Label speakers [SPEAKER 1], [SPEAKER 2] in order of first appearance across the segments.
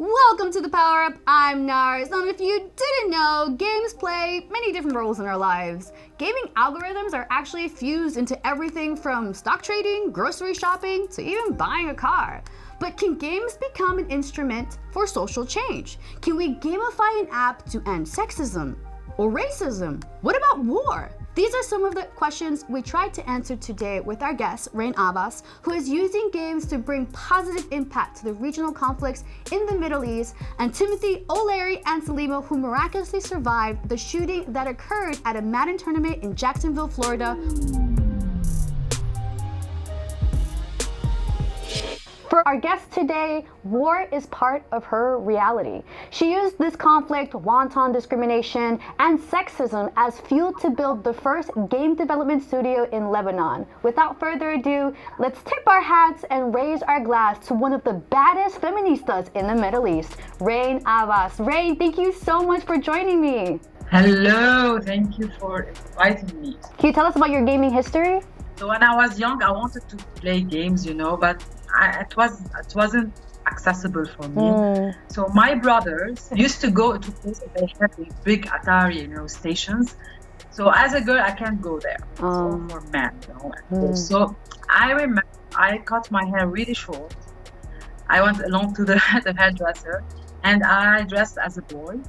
[SPEAKER 1] Welcome to the Power Up. I'm Narz, and if you didn't know, games play many different roles in our lives. Gaming algorithms are actually fused into everything from stock trading, grocery shopping, to even buying a car. But can games become an instrument for social change? Can we gamify an app to end sexism or racism? What about war? These are some of the questions we tried to answer today with our guest, Reine Abbas, who is using games to bring positive impact to the regional conflicts in the Middle East, and Timothy oLARRY Anselimo, who miraculously survived the shooting that occurred at a Madden tournament in Jacksonville, Florida. For our guest today, war is part of her reality. She used this conflict, wanton discrimination, and sexism as fuel to build the first game development studio in Lebanon. Without further ado, let's tip our hats and raise our glass to one of the baddest feministas in the Middle East, Reine Abbas. Reine, thank you so much for joining me.
[SPEAKER 2] Hello, thank you for inviting me.
[SPEAKER 1] Can you tell us about your gaming history?
[SPEAKER 2] So when I was young, I wanted to play games, but it wasn't accessible for me. So my brothers used to go to places that had big Atari, stations. So as a girl, I can't go there. So for men, So I remember I cut my hair really short. I went along to the hairdresser, and I dressed as a boy,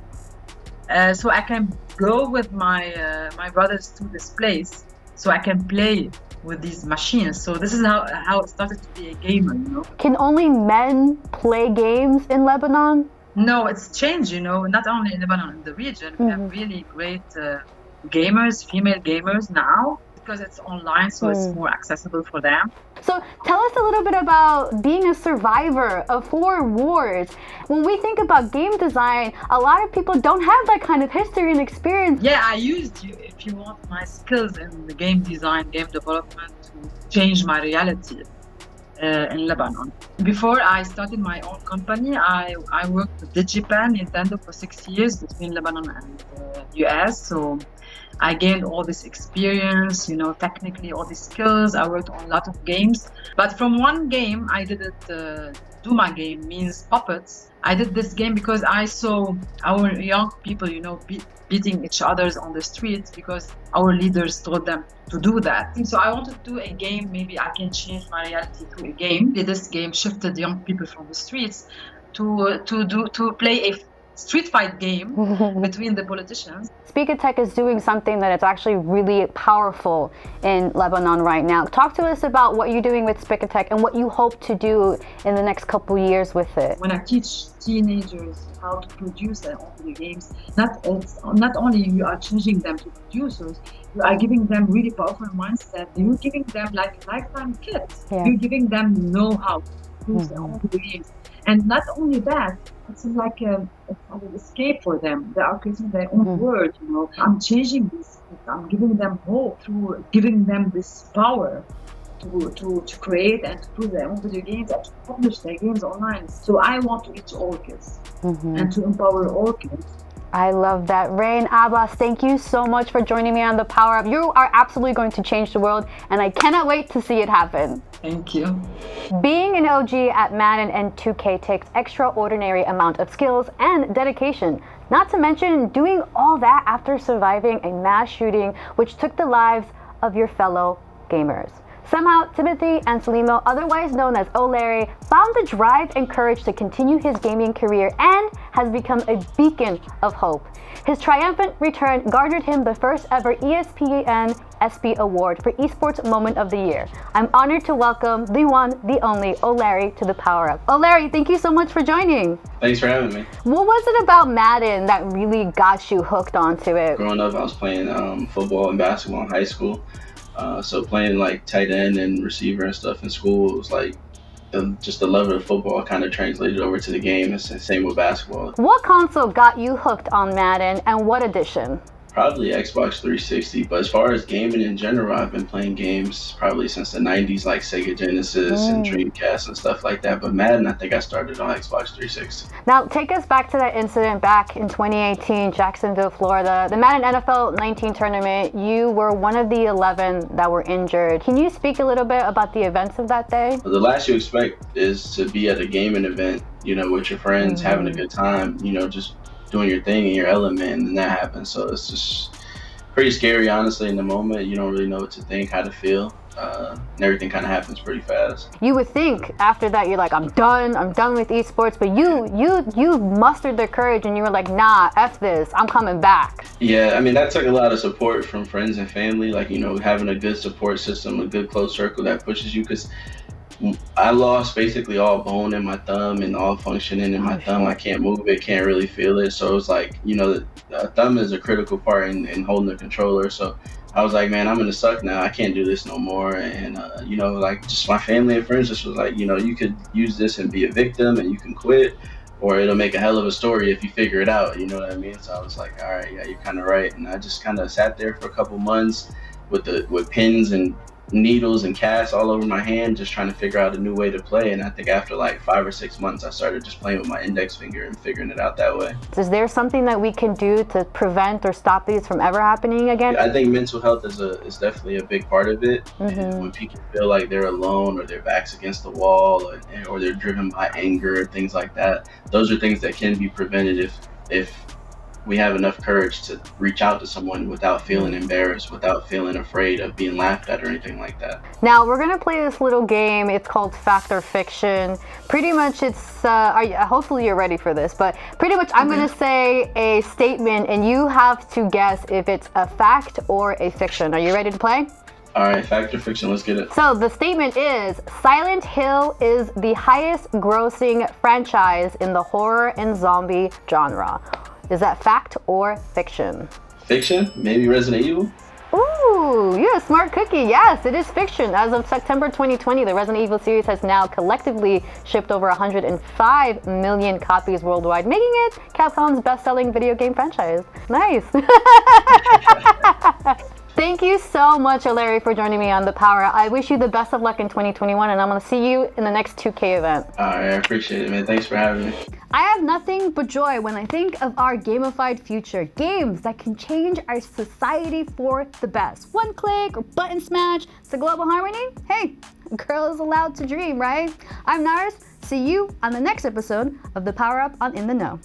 [SPEAKER 2] so I can go with my brothers to this place, so I can play with these machines. So this is how it started to be a gamer,
[SPEAKER 1] Can only men play games in Lebanon?
[SPEAKER 2] No, it's changed, not only in Lebanon, in the region. We have really great gamers, female gamers now, because it's online, so it's more accessible for them.
[SPEAKER 1] So tell us a little bit about being a survivor of 4 wars. When we think about game design, a lot of people don't have that kind of history and experience.
[SPEAKER 2] Yeah, I used you, if you want, my skills in the game design, game development to change my reality in Lebanon. Before I started my own company, I worked with Digipan, Nintendo for 6 years between Lebanon and US. So I gained all this experience, technically all these skills. I worked on a lot of games. But from one game, I didn't do my game, means puppets. I did this game because I saw our young people, beating each others on the streets because our leaders told them to do that. So I wanted to do a game, maybe I can change my reality through a game. This game shifted young people from the streets to play a street fight game between the politicians.
[SPEAKER 1] Speak-a-Tech is doing something that is actually really powerful in Lebanon right now. Talk to us about what you're doing with Speak-a-Tech and what you hope to do in the next couple years with it.
[SPEAKER 2] When I teach teenagers how to produce their own video games, not only you are changing them to producers, you are giving them really powerful mindset. You're giving them like lifetime kits. Yeah. You're giving them know-how to produce their own video games. And not only that, it's like an escape for them. They are creating their own world, I'm changing this. I'm giving them hope through giving them this power to create and to produce their own video games and to publish their games online. So I want to reach all kids and to empower all kids.
[SPEAKER 1] I love that. Reine Abbas, thank you so much for joining me on The Power Up. You are absolutely going to change the world, and I cannot wait to see it happen.
[SPEAKER 2] Thank you.
[SPEAKER 1] Being an OG at Madden and 2K takes extraordinary amount of skills and dedication. Not to mention doing all that after surviving a mass shooting which took the lives of your fellow gamers. Somehow, Timothy Anselimo, otherwise known as oLARRY, found the drive and courage to continue his gaming career and has become a beacon of hope. His triumphant return garnered him the first ever ESPN ESPY Award for Esports Moment of the Year. I'm honored to welcome the one, the only oLARRY to the Power Up. oLARRY, thank you so much for joining.
[SPEAKER 3] Thanks for having me.
[SPEAKER 1] What was it about Madden that really got you hooked onto it?
[SPEAKER 3] Growing up, I was playing football and basketball in high school. So playing like tight end and receiver and stuff in school was like just the love of football kind of translated over to the game. It's the same with basketball.
[SPEAKER 1] What console got you hooked on Madden and what edition?
[SPEAKER 3] Probably Xbox 360, but as far as gaming in general, I've been playing games probably since the 90s, like Sega Genesis and Dreamcast and stuff like that. But Madden, I think I started on Xbox 360.
[SPEAKER 1] Now, take us back to that incident back in 2018, Jacksonville, Florida. The Madden NFL 19 tournament, you were one of the 11 that were injured. Can you speak a little bit about the events of that day?
[SPEAKER 3] The last you expect is to be at a gaming event, with your friends, having a good time, just doing your thing in your element, and then that happens. So it's just pretty scary, honestly. In the moment, you don't really know what to think, how to feel, and everything kind of happens pretty fast.
[SPEAKER 1] You would think after that you're like, I'm done with esports, but you mustered the courage and you were like, nah, F this, I'm coming back.
[SPEAKER 3] Yeah, I mean, that took a lot of support from friends and family, like, having a good support system, a good close circle that pushes you, because I lost basically all bone in my thumb and all functioning in my thumb. I can't move it, can't really feel it. So it was like, the thumb is a critical part in holding the controller. So I was like, man, I'm gonna suck now. I can't do this no more. And like, just my family and friends just was like, you could use this and be a victim and you can quit, or it'll make a hell of a story if you figure it out. You know what I mean? So I was like, all right, yeah, you're kind of right. And I just kind of sat there for a couple months with pins and needles and casts all over my hand, just trying to figure out a new way to play. And I think after like 5 or 6 months, I started just playing with my index finger and figuring it out that way.
[SPEAKER 1] Is there something that we can do to prevent or stop these from ever happening again?
[SPEAKER 3] I think mental health is definitely a big part of it. And when people feel like they're alone, or their back's against the wall, or they're driven by anger, things like that, those are things that can be prevented if we have enough courage to reach out to someone without feeling embarrassed, without feeling afraid of being laughed at or anything like that.
[SPEAKER 1] Now we're gonna play this little game. It's called Fact or Fiction. Pretty much it's, hopefully you're ready for this, but pretty much I'm gonna say a statement and you have to guess if it's a fact or a fiction. Are you ready to play?
[SPEAKER 3] All right, fact or fiction, let's get it.
[SPEAKER 1] So the statement is, Silent Hill is the highest grossing franchise in the horror and zombie genre. Is that fact or fiction?
[SPEAKER 3] Fiction? Maybe Resident Evil?
[SPEAKER 1] Ooh, you're a smart cookie. Yes, it is fiction. As of September 2020, the Resident Evil series has now collectively shipped over 105 million copies worldwide, making it Capcom's best-selling video game franchise. Nice. Thank you so much, oLARRY, for joining me on The Power. I wish you the best of luck in 2021, and I'm going to see you in the next 2K event.
[SPEAKER 3] All right, I appreciate it, man. Thanks for having me.
[SPEAKER 1] I have nothing but joy when I think of our gamified future. Games that can change our society for the best. One click or button smash to global harmony? Hey, a girl is allowed to dream, right? I'm Narz. See you on the next episode of The Power Up on In the Know.